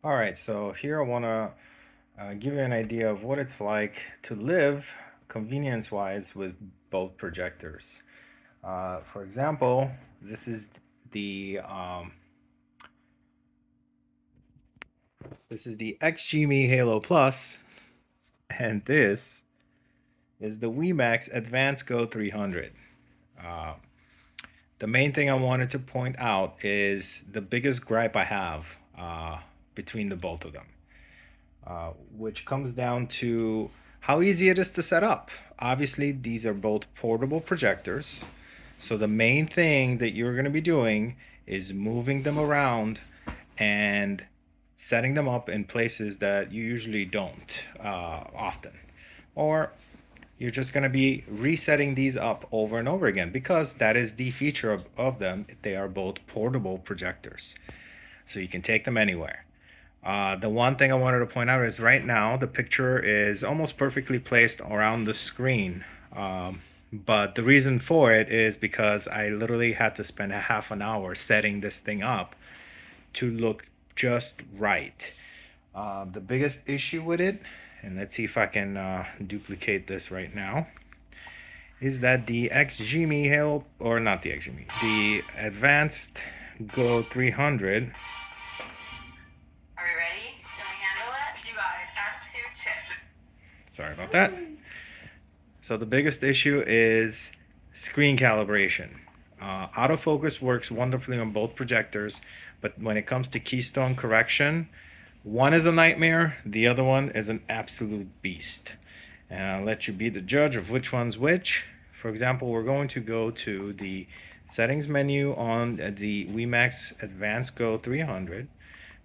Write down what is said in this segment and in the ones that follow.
All right, so here I want to give you an idea of what it's like to live convenience-wise with both projectors. For example, this is the um, XGIMI Halo Plus, and this is the WeMax Advanced Go 300. Uh, the main thing I wanted to point out is the biggest gripe I have between the both of them. Which comes down to how easy it is to set up. Obviously, these are both portable projectors. So the main thing that you're going to be doing is moving them around and setting them up in places that you usually don't often. Or you're just going to be resetting these up over and over again because that is the feature of them. They are both portable projectors. So you can take them anywhere. The one thing I wanted to point out is right now the picture is almost perfectly placed around the screen. But the reason for it is because I literally had to spend a half an hour setting this thing up to look just right. The biggest issue with it, and let's see if I can duplicate this right now, is that the XGIMI Halo, or not the XGIMI, the Advanced Go 300. Sorry about that. So the biggest issue is screen calibration. Autofocus works wonderfully on both projectors, but when it comes to keystone correction, one is a nightmare, the other one is an absolute beast. And I'll let you be the judge of which one's which. For example, we're going to go to the settings menu on the WeMax Advanced Go 300.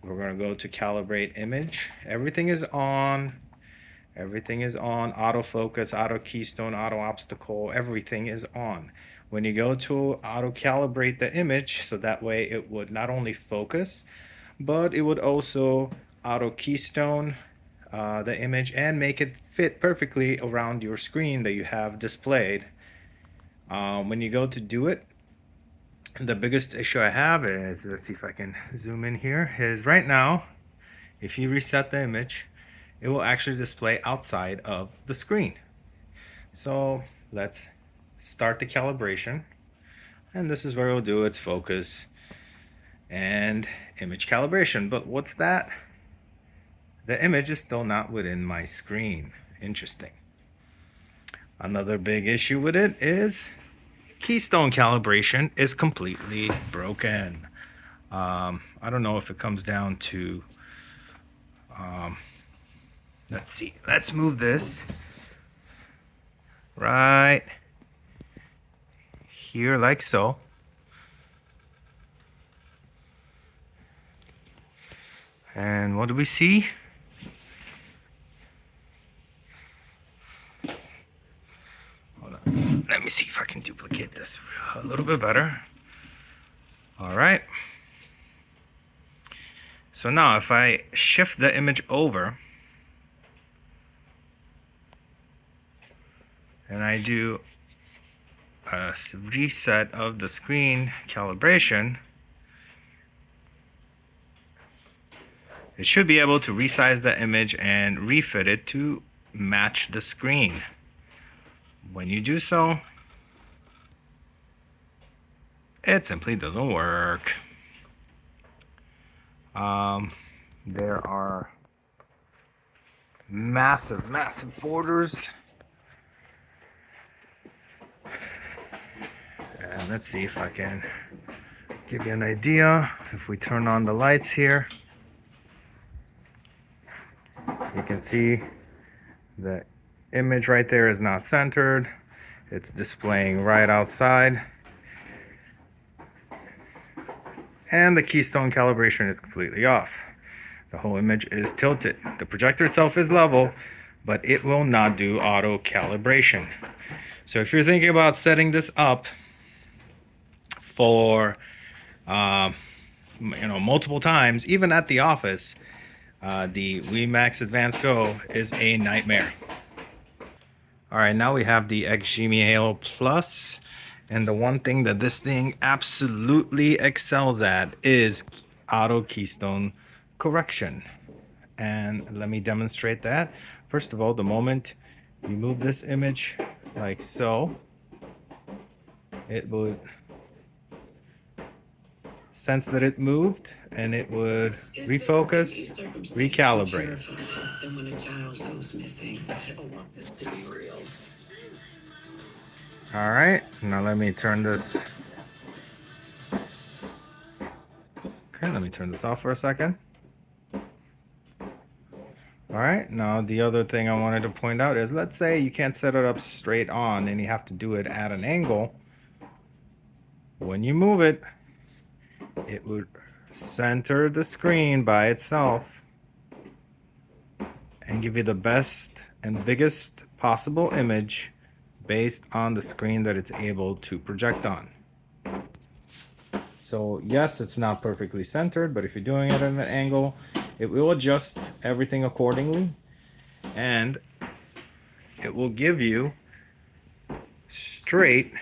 We're going to go to calibrate image. Everything is on. Everything is on. Autofocus, auto keystone, auto obstacle, everything is on. When you go to auto calibrate the image, so that way it would not only focus, but it would also auto keystone the image and make it fit perfectly around your screen that you have displayed. When you go to do it, the biggest issue I have is, let's see if I can zoom in here, is right now, if you reset the image, it will actually display outside of the screen. So let's start the calibration. And this is where we'll do its focus and image calibration. But what's that? The image is still not within my screen. Interesting. Another big issue with it is keystone calibration is completely broken. I don't know if it comes down to let's see. Let's move this right here like so. And what do we see? Hold on. Let me see if I can duplicate this a little bit better. All right. So now if I shift the image over and I do a reset of the screen calibration, it should be able to resize the image and refit it to match the screen. When you do so, it simply doesn't work. There are massive borders. And let's see if I can give you an idea. If we turn on the lights here, you can see the image right there is not centered. It's displaying right outside. And the keystone calibration is completely off. The whole image is tilted. The projector itself is level, but it will not do auto calibration. So if you're thinking about setting this up for multiple times, even at the office, the WeMax Advanced Go is a nightmare. All right, now we have the XGIMI Halo Plus, and the one thing that this thing absolutely excels at is auto keystone correction. And let me demonstrate that. First of all, the moment you move this image like so, it would sense that it moved and it would refocus, recalibrate. And when a child goes missing, I don't want this to be real. All right, now let me turn this. Okay, let me turn this off for a second. All right, now the other thing I wanted to point out is, let's say you can't set it up straight on and you have to do it at an angle. When you move it, it would center the screen by itself and give you the best and biggest possible image based on the screen that it's able to project on. So yes, it's not perfectly centered, but if you're doing it at an angle, it will adjust everything accordingly, and it will give you straight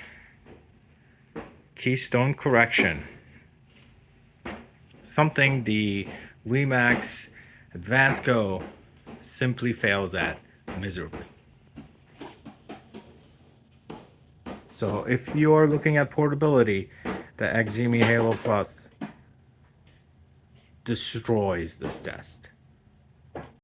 keystone correction. Something the WeMax Advanced Go simply fails at miserably. So if you are looking at portability, the XGIMI Halo Plus destroys this test.